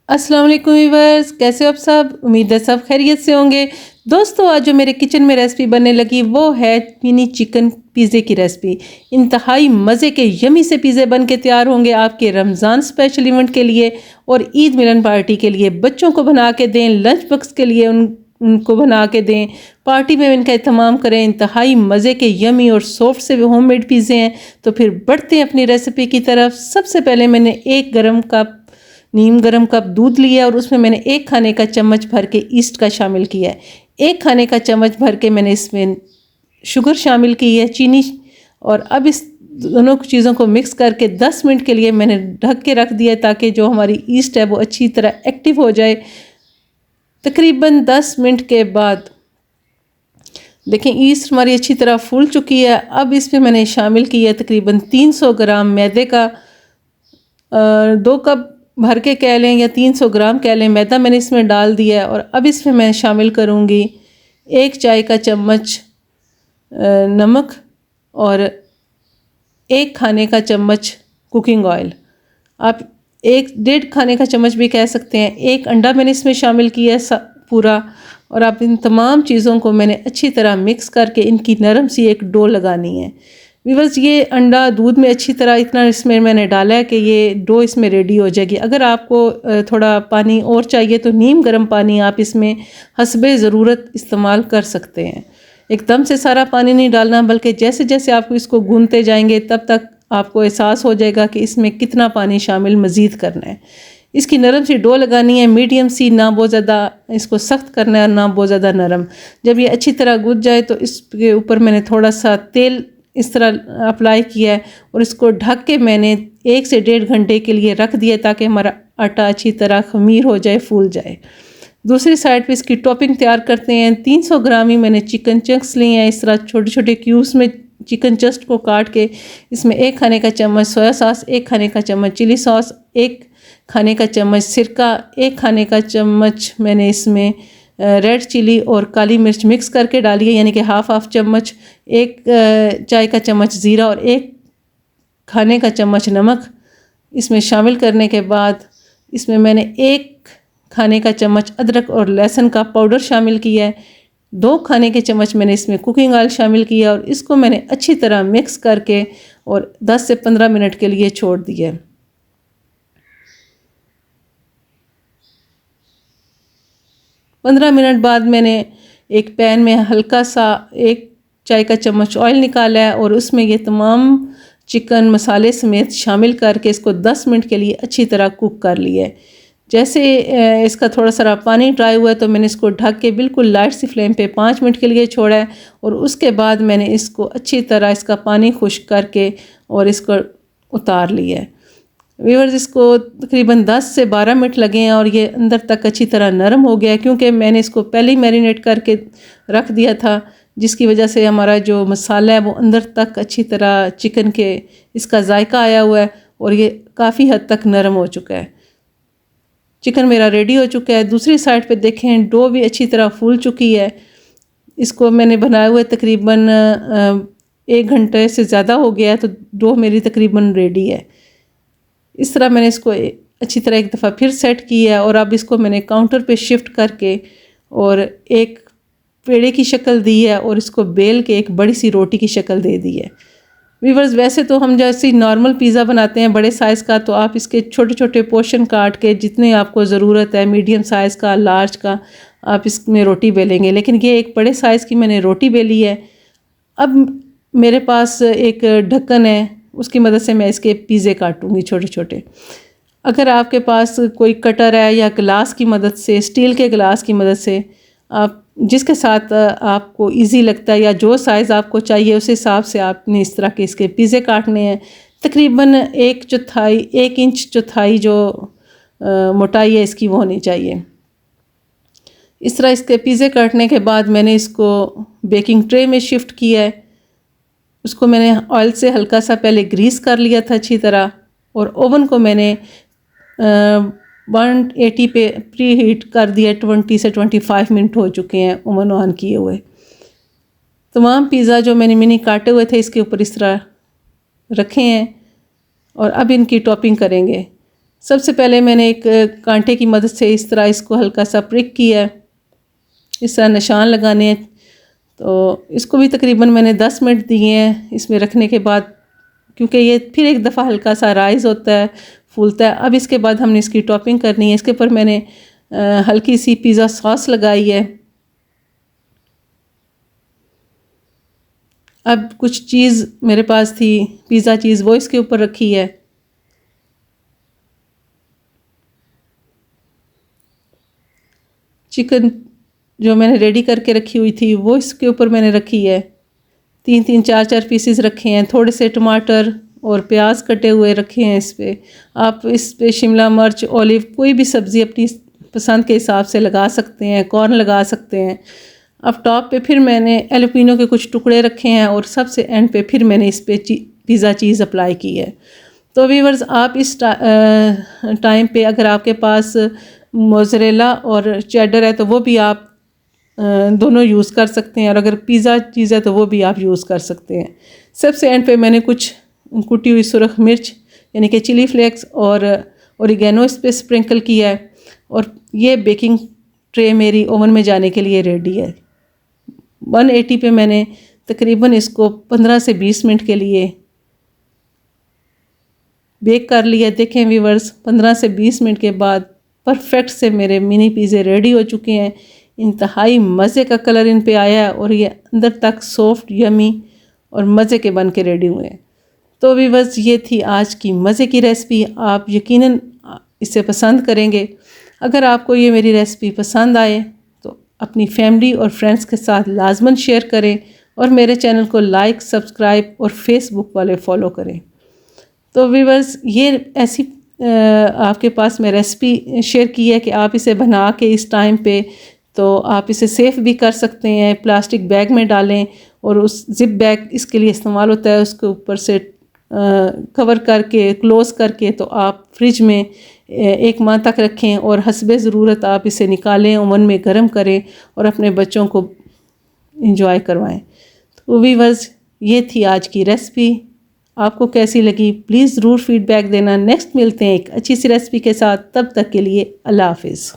अस्सलाम वालेकुम व्यूअर्स, कैसे हो आप सब। उम्मीद है सब खैरियत से होंगे। दोस्तों, आज जो मेरे किचन में रेसिपी बनने लगी वो है मिनी चिकन पिज़्ज़े की रेसिपी। इंतहाई मज़े के यमी से पिज़्ज़े बन के तैयार होंगे आपके रमज़ान स्पेशल इवेंट के लिए और ईद मिलन पार्टी के लिए। बच्चों को बना के दें, लंच बॉक्स के लिए उनको बना के दें, पार्टी में इनका एहतमाम करें। इंतहाई मज़े के यमी और सॉफ्ट से होममेड पिज़्ज़े हैं। तो फिर बढ़ते हैं अपनी रेसिपी की तरफ। सबसे पहले मैंने एक नीम गरम कप दूध लिया और उसमें मैंने 1 खाने का चम्मच भर के ईस्ट का शामिल किया है। 1 खाने का चम्मच भर के मैंने इसमें शुगर शामिल की है, चीनी। और अब इस दोनों चीज़ों को मिक्स करके 10 मिनट के लिए मैंने ढक के रख दिया ताकि जो हमारी ईस्ट है वो अच्छी तरह एक्टिव हो जाए। तकरीबन 10 मिनट के बाद देखें ईस्ट हमारी अच्छी तरह फूल चुकी है। अब इसमें मैंने शामिल किया तकरीबन 300 ग्राम मैदे का 2 कप भर के कह लें या 300 ग्राम कह लें, मैदा मैंने इसमें डाल दिया है। और अब इसमें मैं शामिल करूँगी 1 चाय का चम्मच नमक और 1 खाने का चम्मच कुकिंग ऑयल। आप 1 डेढ़ खाने का चम्मच भी कह सकते हैं। 1 अंडा मैंने इसमें शामिल किया है पूरा। और आप इन तमाम चीज़ों को मैंने अच्छी तरह मिक्स करके इनकी नरम सी एक डो लगानी है। व्यूअर्स, ये अंडा दूध में अच्छी तरह इतना इसमें मैंने डाला है कि ये डो इसमें रेडी हो जाएगी। अगर आपको थोड़ा पानी और चाहिए तो नीम गर्म पानी आप इसमें हस्बे ज़रूरत इस्तेमाल कर सकते हैं। एकदम से सारा पानी नहीं डालना, बल्कि जैसे जैसे आप इसको गूंथते जाएंगे तब तक आपको एहसास हो जाएगा कि इसमें कितना पानी शामिल मज़ीद करना है। इसकी नरम सी डो लगानी है, मीडियम सी, ना बहुत ज़्यादा इसको सख्त करना है ना बहुत ज़्यादा नरम। जब ये अच्छी तरह गूंथ जाए तो इसके ऊपर मैंने थोड़ा सा तेल इस तरह अप्लाई किया है और इसको ढक के मैंने 1 से 1.5 घंटे के लिए रख दिया ताकि हमारा आटा अच्छी तरह खमीर हो जाए, फूल जाए। दूसरी साइड पे इसकी टॉपिंग तैयार करते हैं। 300 ग्राम ही मैंने चिकन चंक्स लिए हैं। इस तरह छोटे छोटे क्यूब्स में चिकन चस्ट को काट के इसमें 1 खाने का चम्मच सोया सॉस, 1 खाने का चम्मच चिली सॉस, 1 खाने का चम्मच सिरका, 1 खाने का चम्मच मैंने इसमें रेड चिली और काली मिर्च मिक्स करके डाली है, यानी कि हाफ चम्मच। 1 चाय का चम्मच ज़ीरा और 1 खाने का चम्मच नमक इसमें शामिल करने के बाद इसमें मैंने 1 खाने का चम्मच अदरक और लहसुन का पाउडर शामिल किया है। 2 खाने के चम्मच मैंने इसमें कुकिंग ऑयल शामिल किया और इसको मैंने अच्छी तरह मिक्स करके और 10 से 15 मिनट के लिए छोड़ दिया। 15 मिनट बाद मैंने एक पैन में हल्का सा 1 चाय का चम्मच ऑयल निकाला है और उसमें ये तमाम चिकन मसाले समेत शामिल करके इसको 10 मिनट के लिए अच्छी तरह कुक कर लिया है। जैसे इसका थोड़ा सा पानी ड्राई हुआ है तो मैंने इसको ढक के बिल्कुल लाइट सी फ्लेम पे 5 मिनट के लिए छोड़ा है और उसके बाद मैंने इसको अच्छी तरह इसका पानी खुश्क करके और इसको उतार लिया है। व्यूअर्स, इसको तकरीबन 10 से 12 मिनट लगे हैं और ये अंदर तक अच्छी तरह नरम हो गया है, क्योंकि मैंने इसको पहले ही मैरिनेट करके रख दिया था, जिसकी वजह से हमारा जो मसाला है वो अंदर तक अच्छी तरह चिकन के इसका जायका आया हुआ है और ये काफ़ी हद तक नरम हो चुका है। चिकन मेरा रेडी हो चुका है। दूसरी साइड पे देखें, डो भी अच्छी तरह फूल चुकी है। इसको मैंने बनाए हुए तकरीबन 1 घंटे से ज़्यादा हो गया है, तो डो मेरी तकरीबन रेडी है। इस तरह मैंने इसको अच्छी तरह एक दफ़ा फिर सेट किया और अब इसको मैंने काउंटर पे शिफ्ट करके और एक पेड़े की शक्ल दी है और इसको बेल के एक बड़ी सी रोटी की शक्ल दे दी है। व्यूअर्स, वैसे तो हम जैसे नॉर्मल पिज़्ज़ा बनाते हैं बड़े साइज़ का, तो आप इसके छोटे छोटे पोर्शन काट के जितने आपको ज़रूरत है, मीडियम साइज़ का, लार्ज का, आप इसमें रोटी बेलेंगे। लेकिन ये एक बड़े साइज़ की मैंने रोटी बेली है। अब मेरे पास एक ढक्कन है, उसकी मदद से मैं इसके पिज़्ज़े काटूंगी छोटे छोटे। अगर आपके पास कोई कटर है या ग्लास की मदद से, स्टील के ग्लास की मदद से, आप जिसके साथ आपको इजी लगता है या जो साइज़ आपको चाहिए उस हिसाब से आपने इस तरह के इसके पिज़्ज़े काटने हैं। तकरीबन 1 इंच चौथाई जो मोटाई है इसकी वो होनी चाहिए। इस तरह इसके पिज़्ज़े काटने के बाद मैंने इसको बेकिंग ट्रे में शिफ्ट किया है। उसको मैंने ऑयल से हल्का सा पहले ग्रीस कर लिया था अच्छी तरह और ओवन को मैंने 180 पे प्री हीट कर दिया। 20 से 25 मिनट हो चुके हैं ओवन ऑन किए हुए। तमाम पिज़्ज़ा जो मैंने मिनी काटे हुए थे इसके ऊपर इस तरह रखे हैं और अब इनकी टॉपिंग करेंगे। सबसे पहले मैंने एक कांटे की मदद से इस तरह इसको हल्का सा प्रिक किया है, इस तरह निशान लगाने हैं। तो इसको भी तकरीबन मैंने 10 मिनट दिए हैं इसमें रखने के बाद, क्योंकि ये फिर एक दफ़ा हल्का सा राइज़ होता है, फूलता है। अब इसके बाद हमने इसकी टॉपिंग करनी है। इसके ऊपर मैंने हल्की सी पिज़्ज़ा सॉस लगाई है। अब कुछ चीज़ मेरे पास थी, पिज़्ज़ा चीज़, वो इसके ऊपर रखी है। चिकन जो मैंने रेडी करके रखी हुई थी वो इसके ऊपर मैंने रखी है। 3-3 4-4 पीसेस रखे हैं। थोड़े से टमाटर और प्याज कटे हुए रखे हैं इस पर। आप इस पे शिमला मिर्च, ऑलिव, कोई भी सब्ज़ी अपनी पसंद के हिसाब से लगा सकते हैं, कॉर्न लगा सकते हैं। अब टॉप पे फिर मैंने एलोपिनो के कुछ टुकड़े रखे हैं और सबसे एंड पे फिर मैंने इस पे पिज़्ज़ा चीज़ अप्लाई की है। तो व्यूअर्स, आप इस टाइम पे अगर आपके पास मोज़रेला और चेडर है तो वो भी आप दोनों यूज़ कर सकते हैं, और अगर पिज़्ज़ा चीज़ है तो वो भी आप यूज़ कर सकते हैं। सबसे एंड पे मैंने कुछ कुटी हुई सुरख मिर्च यानी कि चिली फ्लेक्स और ओरिगेनो इस पर स्प्रिंकल किया है। और ये बेकिंग ट्रे मेरी ओवन में जाने के लिए रेडी है। 180 पे मैंने तकरीबन इसको 15 से 20 मिनट के लिए बेक कर लिया। देखें व्यूअर्स, 15 से 20 मिनट के बाद परफेक्ट से मेरे मिनी पिज़्ज़े रेडी हो चुके हैं। इंतहाई मज़े का कलर इन पे आया है और ये अंदर तक सॉफ्ट, यमी और मज़े के बन के रेडी हुए हैं। तो व्यूअर्स, ये थी आज की मज़े की रेसिपी। आप यकीनन इसे पसंद करेंगे। अगर आपको ये मेरी रेसिपी पसंद आए तो अपनी फैमिली और फ्रेंड्स के साथ लाजमन शेयर करें, और मेरे चैनल को लाइक, सब्सक्राइब और फेसबुक वाले फॉलो करें। तो व्यूअर्स, ये ऐसी आपके पास मैं रेसिपी शेयर की है कि आप इसे बना के इस टाइम पे तो आप इसे सेफ़ भी कर सकते हैं। प्लास्टिक बैग में डालें और उस ज़िप बैग इसके लिए इस्तेमाल होता है, उसके ऊपर से कवर करके क्लोज़ करके तो आप फ्रिज में 1 माह तक रखें, और हस्बे ज़रूरत आप इसे निकालें, ओवन में गर्म करें और अपने बच्चों को इंजॉय करवाएं। तो व्यूअर्स, ये थी आज की रेसिपी। आपको कैसी लगी प्लीज़ ज़रूर फीडबैक देना। नेक्स्ट मिलते हैं एक अच्छी सी रेसिपी के साथ। तब तक के लिए अल्लाह हाफिज़।